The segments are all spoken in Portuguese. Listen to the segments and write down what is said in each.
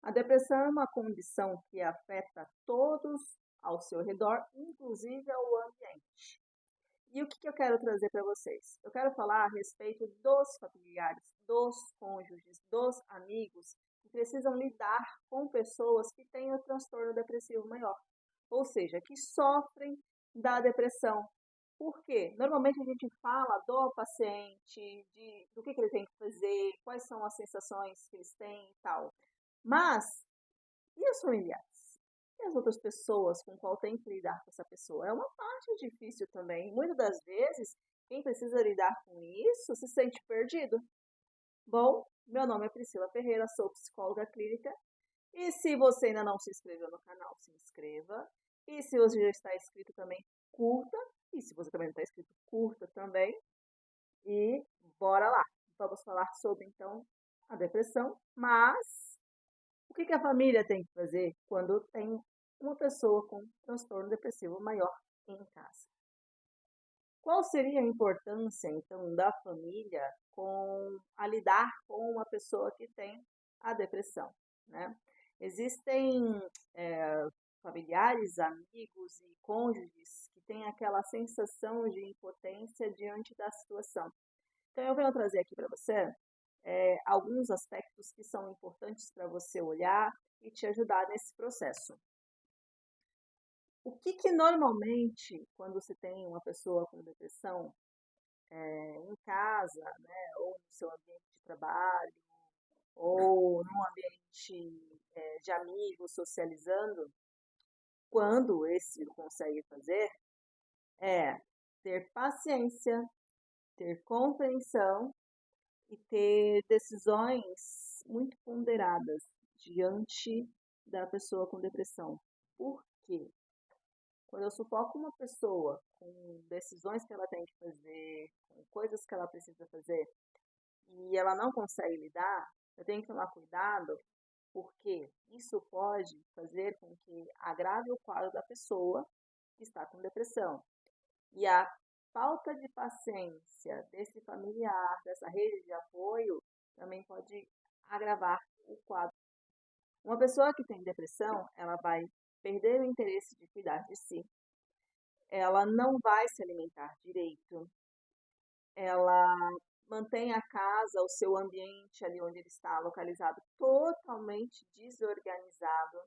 A depressão é uma condição que afeta todos ao seu redor, inclusive ao ambiente. E o que eu quero trazer para vocês? Eu quero falar a respeito dos familiares, dos cônjuges, dos amigos que precisam lidar com pessoas que têm o transtorno depressivo maior, ou seja, que sofrem da depressão. Por quê? Normalmente a gente fala do paciente, do que ele tem que fazer, quais são as sensações que eles têm e tal. Mas e os familiares? E as outras pessoas com qual tem que lidar com essa pessoa? É uma parte difícil também. Muitas das vezes, quem precisa lidar com isso se sente perdido. Bom, meu nome é Priscila Ferreira, sou psicóloga clínica. E se você ainda não se inscreveu no canal, se inscreva. E se você já está inscrito também, curta. E se você também não está inscrito, curta também. E bora lá. Vamos falar sobre, então, a depressão, mas o que a família tem que fazer quando tem uma pessoa com transtorno depressivo maior em casa? Qual seria a importância, então, da família a lidar com uma pessoa que tem a depressão, né? Existem familiares, amigos e cônjuges que têm aquela sensação de impotência diante da situação. Então, eu venho trazer aqui para você alguns aspectos que são importantes para você olhar e te ajudar nesse processo. O que normalmente, quando se tem uma pessoa com depressão em casa, né, ou no seu ambiente de trabalho, ou num ambiente de amigos, socializando, quando esse consegue fazer, é ter paciência, ter compreensão e ter decisões muito ponderadas diante da pessoa com depressão. Por quê? Quando eu sufoco uma pessoa com decisões que ela tem que fazer, com coisas que ela precisa fazer, e ela não consegue lidar, eu tenho que tomar cuidado, porque isso pode fazer com que agrave o quadro da pessoa que está com depressão. E a falta de paciência desse familiar, dessa rede de apoio, também pode agravar o quadro. Uma pessoa que tem depressão, ela vai perder o interesse de cuidar de si, ela não vai se alimentar direito, ela mantém a casa, o seu ambiente ali onde ele está localizado, totalmente desorganizado,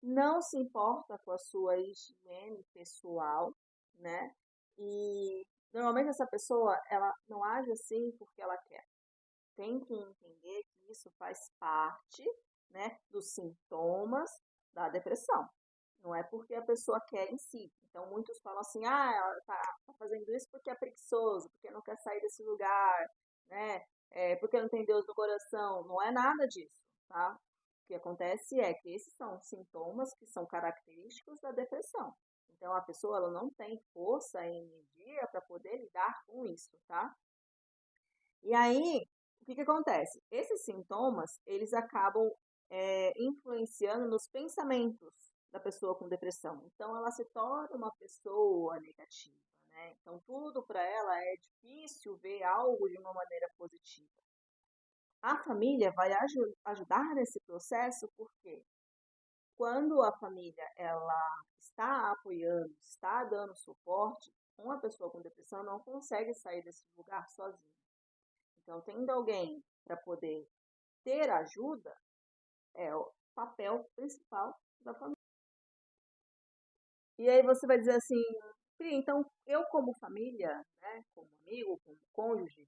não se importa com a sua higiene pessoal, né? E normalmente essa pessoa, ela não age assim porque ela quer. Tem que entender que isso faz parte, né, dos sintomas da depressão. Não é porque a pessoa quer em si. Então, muitos falam assim, ela tá fazendo isso porque é preguiçoso, porque não quer sair desse lugar, né? Porque não tem Deus no coração. Não é nada disso, tá? O que acontece é que esses são sintomas que são característicos da depressão. Então, a pessoa ela não tem força e energia para poder lidar com isso, tá? E aí, o que acontece? Esses sintomas, eles acabam influenciando nos pensamentos da pessoa com depressão. Então, ela se torna uma pessoa negativa, né? Então, tudo para ela é difícil ver algo de uma maneira positiva. A família vai ajudar nesse processo porque quando a família ela está apoiando, está dando suporte, uma pessoa com depressão não consegue sair desse lugar sozinha. Então, tendo alguém para poder ter ajuda é o papel principal da família. E aí você vai dizer assim, Pri, então eu como família, né, como amigo, como cônjuge,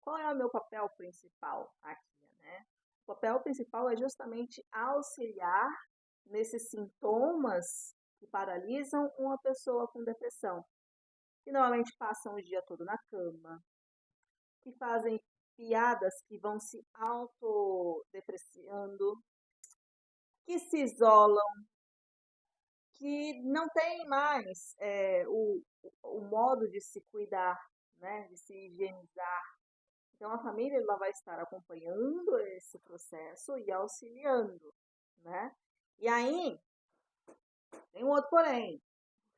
qual é o meu papel principal aqui, né? O papel principal é justamente auxiliar nesses sintomas que paralisam uma pessoa com depressão, que normalmente passam o dia todo na cama, que fazem piadas que vão se autodepreciando, que se isolam, que não tem mais o modo de se cuidar, né, de se higienizar. Então, a família ela vai estar acompanhando esse processo e auxiliando, né? E aí, tem um outro porém,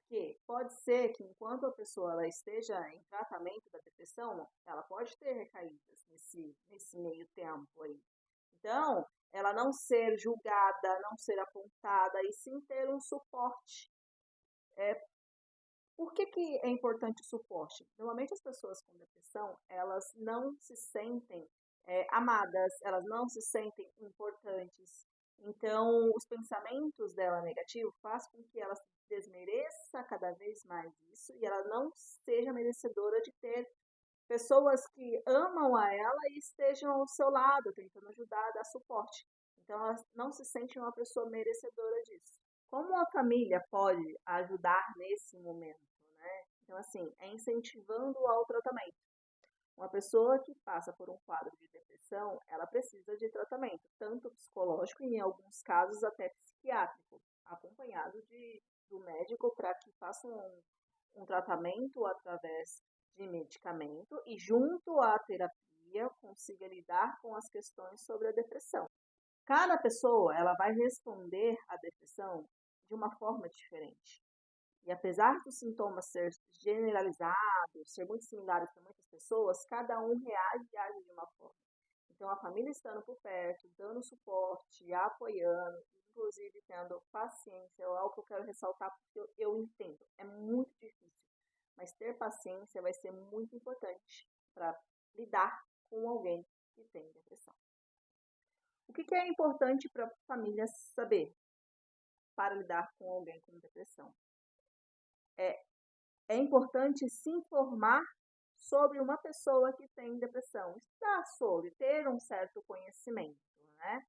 que pode ser que enquanto a pessoa ela esteja em tratamento da depressão, ela pode ter recaídas nesse meio tempo aí. Então, ela não ser julgada, não ser apontada, e sim ter um suporte. Por que é importante o suporte? Normalmente as pessoas com depressão, elas não se sentem amadas, elas não se sentem importantes. Então, os pensamentos dela negativos fazem com que ela desmereça cada vez mais isso e ela não seja merecedora de ter pessoas que amam a ela e estejam ao seu lado, tentando ajudar, dar suporte. Então, ela não se sente uma pessoa merecedora disso. Como a família pode ajudar nesse momento, né? Então, assim, é incentivando ao tratamento. Uma pessoa que passa por um quadro de depressão, ela precisa de tratamento, tanto psicológico e, em alguns casos, até psiquiátrico, acompanhado do médico para que faça um tratamento através de medicamento e, junto à terapia, consiga lidar com as questões sobre a depressão. Cada pessoa, ela vai responder à depressão de uma forma diferente. E apesar dos sintomas ser generalizados, ser muito similares para muitas pessoas, cada um reage e age de uma forma. Então, a família estando por perto, dando suporte, apoiando, inclusive tendo paciência, é algo que eu quero ressaltar porque eu entendo, é muito difícil. Mas ter paciência vai ser muito importante para lidar com alguém que tem depressão. O que é importante para a família saber para lidar com alguém com depressão? É importante se informar sobre uma pessoa que tem depressão, estudar sobre, ter um certo conhecimento, né?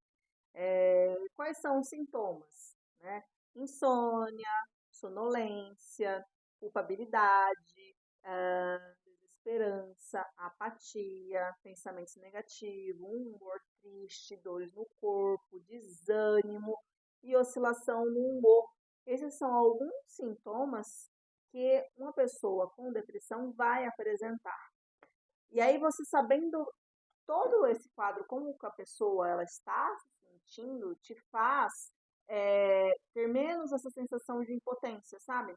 Quais são os sintomas, né? Insônia, sonolência, culpabilidade, desesperança, apatia, pensamentos negativos, um humor triste, dores no corpo, desânimo e oscilação no humor. Esses são alguns sintomas que uma pessoa com depressão vai apresentar. E aí você sabendo todo esse quadro, como a pessoa ela está se sentindo, te faz ter menos essa sensação de impotência, sabe?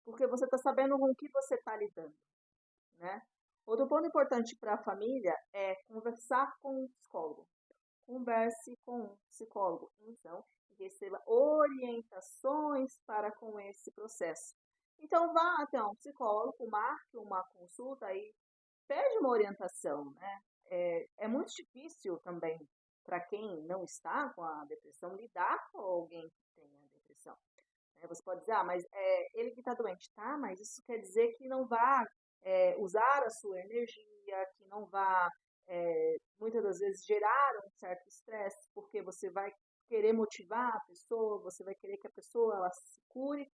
Porque você está sabendo com o que você está lidando, né? Outro ponto importante para a família é conversar com um psicólogo. Converse com um psicólogo, então, e receba orientações para com esse processo. Então, vá até um psicólogo, marque uma consulta e pede uma orientação, né? É muito difícil também para quem não está com a depressão lidar com alguém que tem a depressão. Você pode dizer, mas é ele que está doente, tá? Mas isso quer dizer que não vá usar a sua energia, que não vá muitas das vezes gerar um certo estresse, porque você vai querer motivar a pessoa, você vai querer que a pessoa ela se cure,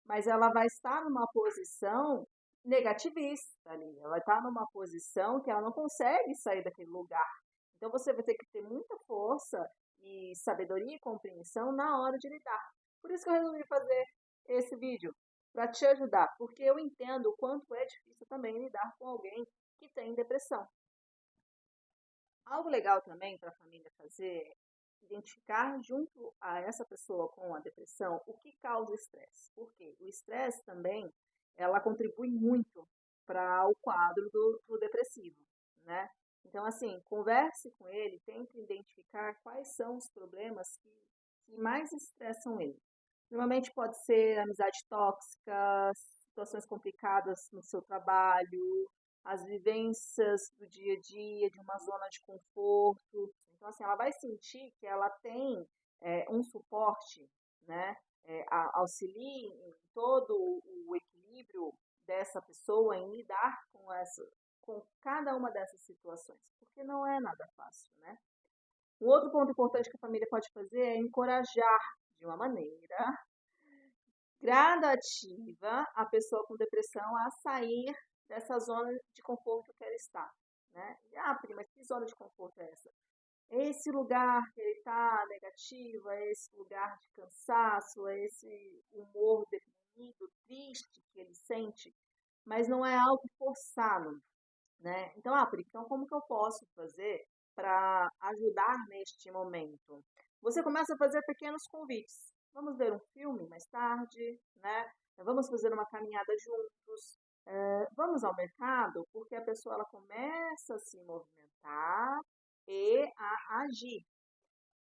mas ela vai estar numa posição negativista ali, ela vai estar numa posição que ela não consegue sair daquele lugar. Então você vai ter que ter muita força e sabedoria e compreensão na hora de lidar. Por isso que eu resolvi fazer esse vídeo, para te ajudar, porque eu entendo o quanto é difícil também lidar com alguém que tem depressão. Algo legal também para a família fazer é identificar junto a essa pessoa com a depressão o que causa estresse. Porque o estresse também, ela contribui muito para o quadro do depressivo, né? Então, assim, converse com ele, tente identificar quais são os problemas que mais estressam ele. Normalmente pode ser amizade tóxica, situações complicadas no seu trabalho, as vivências do dia a dia, de uma zona de conforto. Então, assim, ela vai sentir que ela tem um suporte, né? Auxilie em todo o equilíbrio dessa pessoa em lidar com cada uma dessas situações, porque não é nada fácil, né? Um outro ponto importante que a família pode fazer é encorajar de uma maneira gradativa a pessoa com depressão a sair dessa zona de conforto que ela está, né? Prima, que zona de conforto é essa? É esse lugar que ele está negativo, é esse lugar de cansaço, é esse humor deprimido, triste que ele sente, mas não é algo forçado, né? Então, então como que eu posso fazer para ajudar neste momento? Você começa a fazer pequenos convites. Vamos ver um filme mais tarde, né? Vamos fazer uma caminhada juntos. Vamos ao mercado, porque a pessoa ela começa a se movimentar e a agir.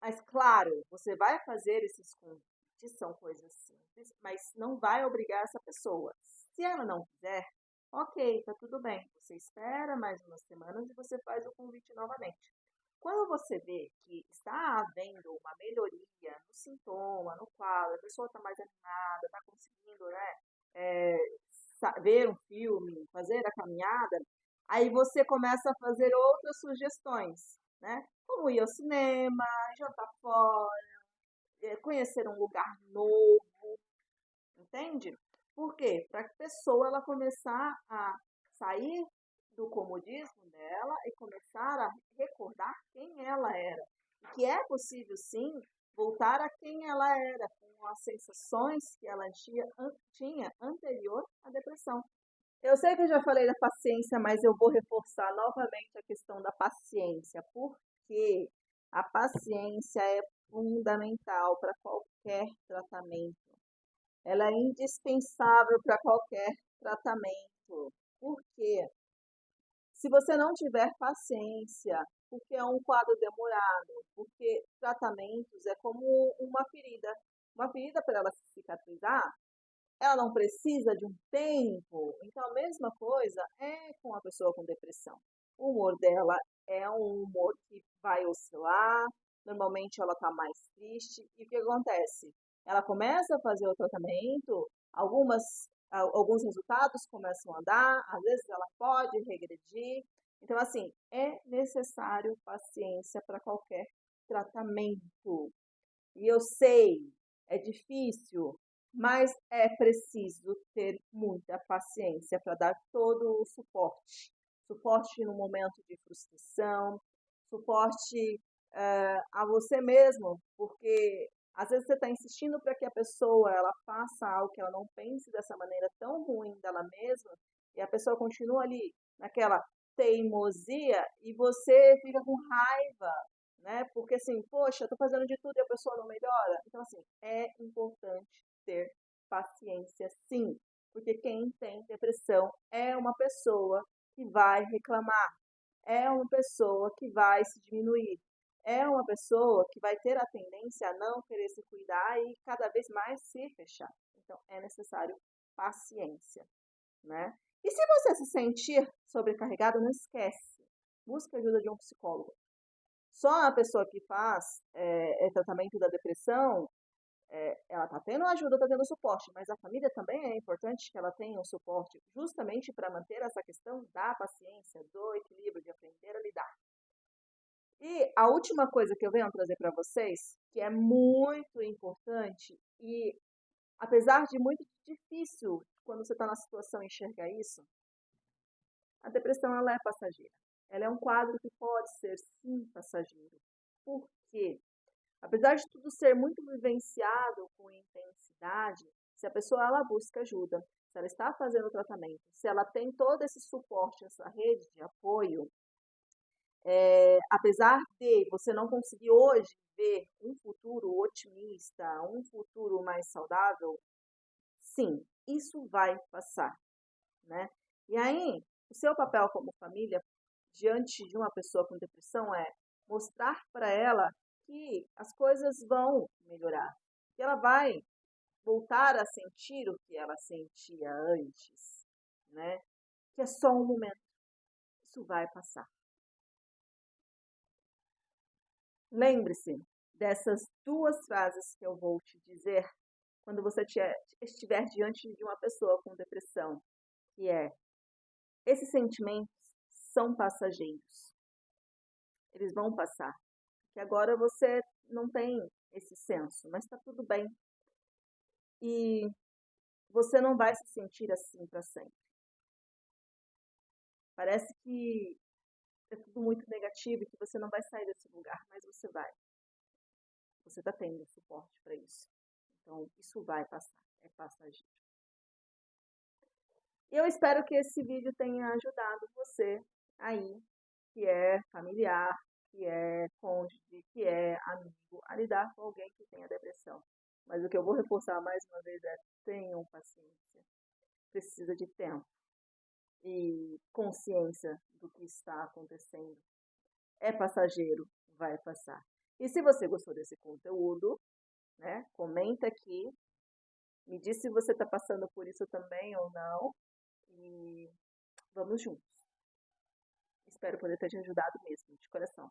Mas, claro, você vai fazer esses convites, são coisas simples, mas não vai obrigar essa pessoa. Se ela não quiser, ok, tá tudo bem. Você espera mais umas semanas e você faz o convite novamente. Quando você vê que está havendo uma melhoria no sintoma, no quadro, a pessoa está mais animada, está conseguindo, né, é, ver um filme, fazer a caminhada, aí você começa a fazer outras sugestões, né? Como ir ao cinema, jantar fora, conhecer um lugar novo, entende? Por quê? Para a pessoa ela começar a sair do comodismo dela e começar a recordar quem ela era. E que é possível, sim, voltar a quem ela era, com as sensações que ela tinha anterior à depressão. Eu sei que eu já falei da paciência, mas eu vou reforçar novamente a questão da paciência, porque a paciência é fundamental para qualquer tratamento. Ela é indispensável para qualquer tratamento. Por quê? Se você não tiver paciência, porque é um quadro demorado, porque tratamentos é como uma ferida. Uma ferida, para ela se cicatrizar, ela não precisa de um tempo. Então, a mesma coisa é com a pessoa com depressão. O humor dela é um humor que vai oscilar, normalmente ela está mais triste. E o que acontece? Ela começa a fazer o tratamento, alguns resultados começam a dar, às vezes ela pode regredir. Então, assim, é necessário paciência para qualquer tratamento. E eu sei, é difícil, mas é preciso ter muita paciência para dar todo o suporte. Suporte no momento de frustração, suporte a você mesmo, porque às vezes você está insistindo para que a pessoa ela faça algo que ela não pense dessa maneira tão ruim dela mesma, e a pessoa continua ali naquela teimosia e você fica com raiva, né? Porque assim, poxa, eu tô fazendo de tudo e a pessoa não melhora. Então, assim, é importante ter paciência, sim, porque quem tem depressão é uma pessoa que vai reclamar, é uma pessoa que vai se diminuir, é uma pessoa que vai ter a tendência a não querer se cuidar e cada vez mais se fechar. Então, é necessário paciência, né? E se você se sentir sobrecarregado, não esquece, busque a ajuda de um psicólogo. Só a pessoa que faz tratamento da depressão, ela está tendo ajuda, está tendo suporte, mas a família também é importante que ela tenha um suporte justamente para manter essa questão da paciência, do equilíbrio, de aprender a lidar. E a última coisa que eu venho trazer para vocês, que é muito importante e apesar de muito difícil quando você está na situação enxergar isso, a depressão ela é passageira. Ela é um quadro que pode ser sim passageiro. Por quê? Apesar de tudo ser muito vivenciado com intensidade, se a pessoa ela busca ajuda, se ela está fazendo o tratamento, se ela tem todo esse suporte, essa rede de apoio, apesar de você não conseguir hoje ver um futuro otimista, um futuro mais saudável, sim, isso vai passar, né? E aí, o seu papel como família diante de uma pessoa com depressão é mostrar para ela que as coisas vão melhorar, que ela vai voltar a sentir o que ela sentia antes, né? Que é só um momento, isso vai passar. Lembre-se dessas duas frases que eu vou te dizer quando você estiver diante de uma pessoa com depressão, que é: esses sentimentos são passageiros, eles vão passar. Que agora você não tem esse senso, mas está tudo bem. E você não vai se sentir assim para sempre. Parece que é tudo muito negativo e que você não vai sair desse lugar, mas você vai. Você está tendo suporte para isso. Então, isso vai passar, é passageiro. E eu espero que esse vídeo tenha ajudado você aí, que é familiar, que é cônjuge, que é amigo, a lidar com alguém que tenha depressão. Mas o que eu vou reforçar mais uma vez é: tenham paciência. Precisa de tempo e consciência do que está acontecendo. É passageiro, vai passar. E se você gostou desse conteúdo, né, comenta aqui, me diz se você está passando por isso também ou não, e vamos juntos. Espero poder ter te ajudado mesmo, de coração.